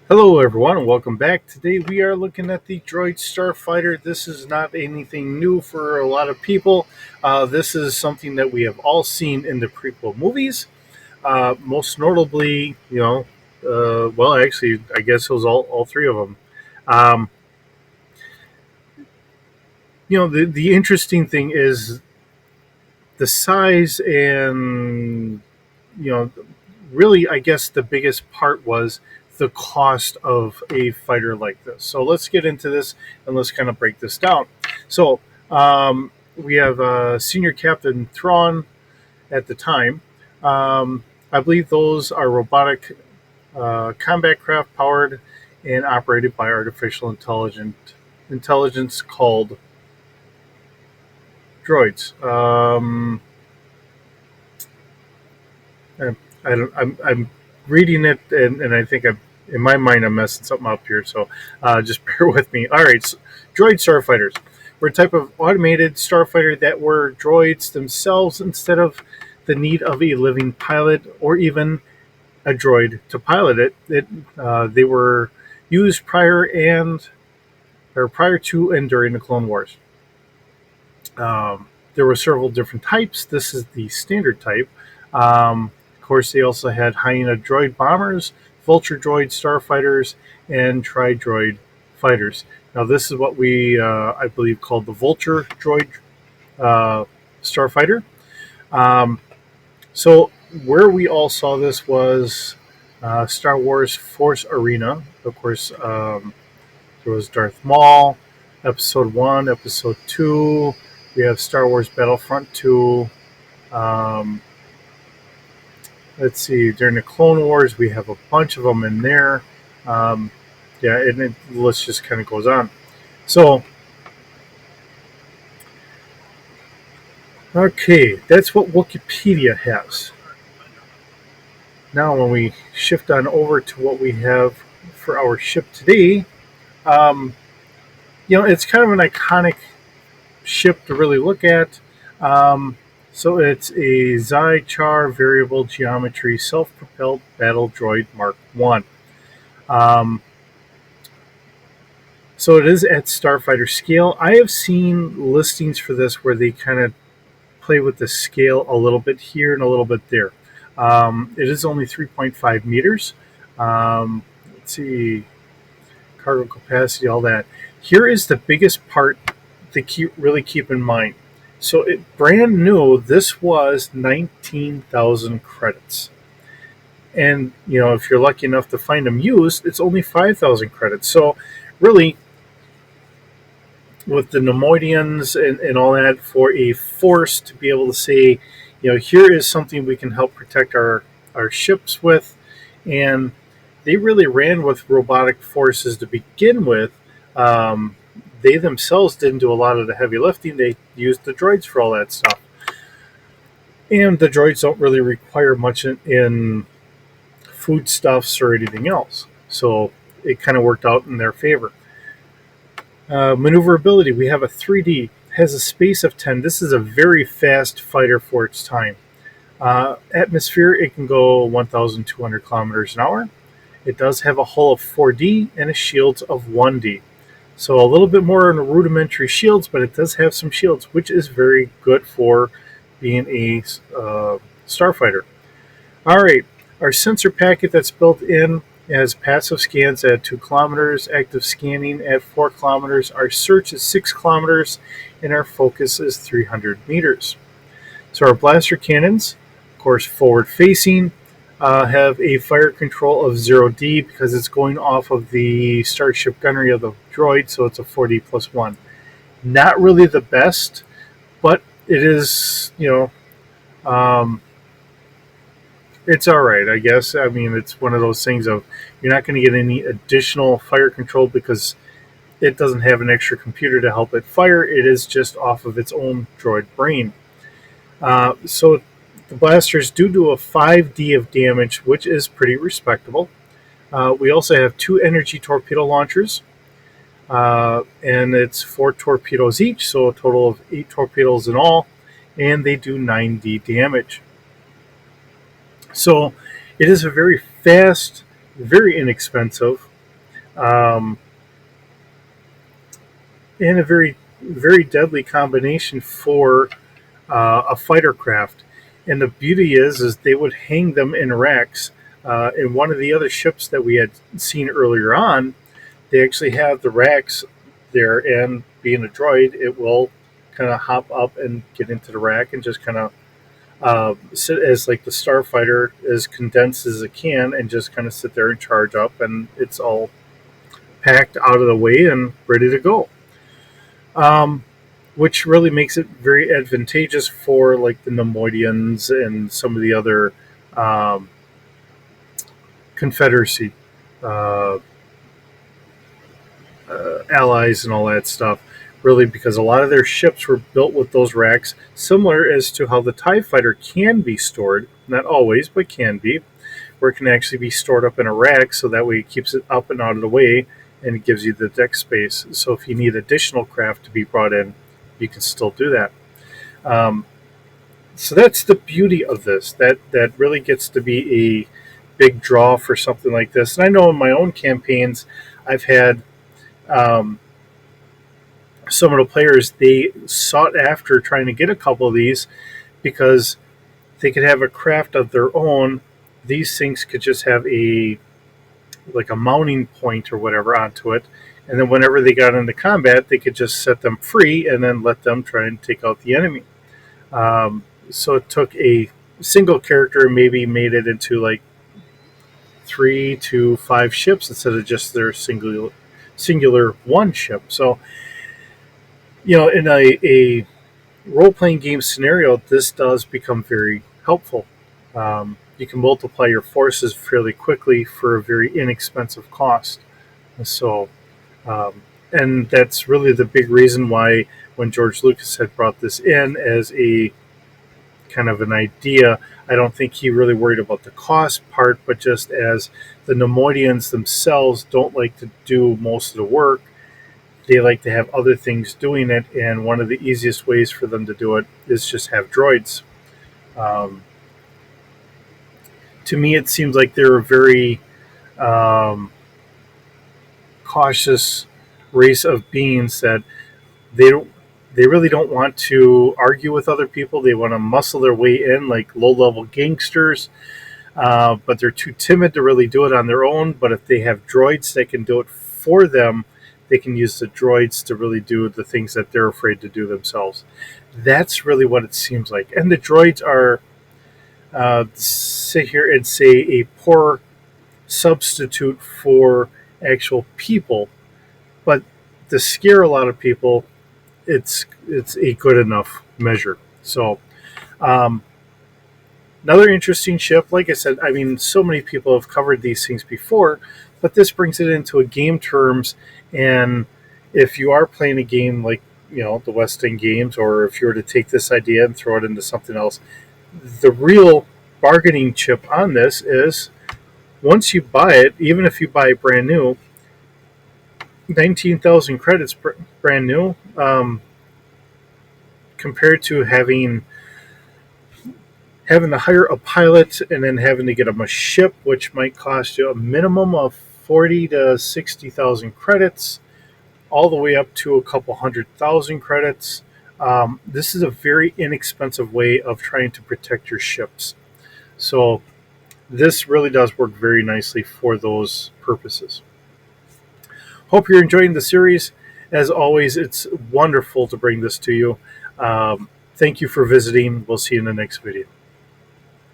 Hello, everyone, and welcome back. Today we are looking at the Droid Starfighter. This is not anything new for a lot of people. This is something that we have all seen in the prequel movies. Most notably, actually, I guess it was all three of them. Um, the interesting thing is the size and, you know, really, I guess the biggest part was the cost of a fighter like this. So let's get into this and let's kind of break this down. So we have Senior Captain Thrawn at the time. I believe those are robotic combat craft powered and operated by artificial intelligence called droids. I, I'm reading it, and I think in my mind, I'm messing something up here. So just bear with me. All right, so droid starfighters were a type of automated starfighter that were droids themselves instead of the need of a living pilot or even a droid to pilot it. They were used prior to and during the Clone Wars. There were several different types. This is the standard type. Of course, they also had Hyena droid bombers, Vulture droid starfighters, and Tri droid fighters. Now, this is what I believe, called the Vulture droid uh, starfighter. Um, so, where we all saw this was Star Wars Force Arena. Of course, there was Darth Maul, Episode 1, Episode 2. We have Star Wars Battlefront 2. Um, let's see, during the Clone Wars, we have a bunch of them in there. Um, yeah, and the list just kind of goes on. So, okay, that's what Wikipedia has. Now, when we shift on over to what we have for our ship today, um, it's kind of an iconic ship to really look at. Um, so it's a Zychar variable geometry self-propelled battle droid Mark One. Um, so it is at Starfighter scale. I have seen listings for this where they kind of play with the scale a little bit here and a little bit there. It is only 3.5 meters. Let's see, cargo capacity, all that. Here is the biggest part to really keep in mind. So brand new, this was 19,000 credits. And, if you're lucky enough to find them used, it's only 5,000 credits. So really, with the Nemoidians and all that, for a force to be able to say, here is something we can help protect our ships with. And they really ran with robotic forces to begin with. They themselves didn't do a lot of the heavy lifting. They used the droids for all that stuff. And the droids don't really require much in foodstuffs or anything else. So it kind of worked out in their favor. Maneuverability, we have a 3D, has a space of 10. This is a very fast fighter for its time. Atmosphere, it can go 1,200 kilometers an hour. It does have a hull of 4D and a shields of 1D. So a little bit more on the rudimentary shields, but it does have some shields, which is very good for being a starfighter. All right, our sensor packet that's built in has passive scans at 2 kilometers, active scanning at 4 kilometers, our search is 6 kilometers, and our focus is 300 meters. So our blaster cannons, of course, forward facing, have a fire control of 0D because it's going off of the starship gunnery of the droid, so it's a 4D plus 1. Not really the best, but it is, it's all right, I guess. I mean, it's one of those things of you're not going to get any additional fire control because it doesn't have an extra computer to help it fire. It is just off of its own droid brain. So the blasters do a 5D of damage, which is pretty respectable. We also have 2 energy torpedo launchers, and it's 4 torpedoes each, so a total of 8 torpedoes in all, and they do 9D damage. So it is a very fast, very inexpensive, um, and a very, very deadly combination for a fighter craft. And the beauty is they would hang them in racks. In one of the other ships that we had seen earlier on, they actually have the racks there, and being a droid, it will kind of hop up and get into the rack and just kind of sit as like the starfighter as condensed as it can and just kind of sit there and charge up, and it's all packed out of the way and ready to go. Um, which really makes it very advantageous for like the Nemoidians and some of the other um, Confederacy uh, allies and all that stuff. Really, because a lot of their ships were built with those racks, similar as to how the TIE fighter can be stored, not always, but can be, where it can actually be stored up in a rack so that way it keeps it up and out of the way and it gives you the deck space. So if you need additional craft to be brought in, you can still do that. Um, so that's the beauty of this. That really gets to be a big draw for something like this. And I know in my own campaigns, I've had um, some of the players, they sought after trying to get a couple of these because they could have a craft of their own. These things could just have a like a mounting point or whatever onto it, and then whenever they got into combat, they could just set them free and then let them try and take out the enemy. So it took a single character and maybe made it into like 3 to 5 ships instead of just their singular one ship. So in a role playing game scenario, this does become very helpful. You can multiply your forces fairly quickly for a very inexpensive cost. So, and that's really the big reason why when George Lucas had brought this in as a kind of an idea, I don't think he really worried about the cost part, but just as the Nemoidians themselves don't like to do most of the work, they like to have other things doing it, and one of the easiest ways for them to do it is just have droids. Um, to me, it seems like they're a very um, cautious race of beings that they don't they really don't want to argue with other people. They want to muscle their way in like low level gangsters, but they're too timid to really do it on their own. But if they have droids that can do it for them, they can use the droids to really do the things that they're afraid to do themselves. That's really what it seems like. And the droids are, sit here and say, a poor substitute for actual people. But to scare a lot of people, it's a good enough measure. So, um, another interesting ship. Like I said, I mean, so many people have covered these things before, but this brings it into a game terms. And if you are playing a game like the West End games, or if you were to take this idea and throw it into something else, the real bargaining chip on this is once you buy it, even if you buy it brand new, 19,000 credits brand new, compared to having to hire a pilot and then having to get them a ship, which might cost you a minimum of 40 to 60,000 credits, all the way up to a couple 100,000 credits. This is a very inexpensive way of trying to protect your ships. So this really does work very nicely for those purposes. Hope you're enjoying the series. As always, it's wonderful to bring this to you. Thank you for visiting. We'll see you in the next video.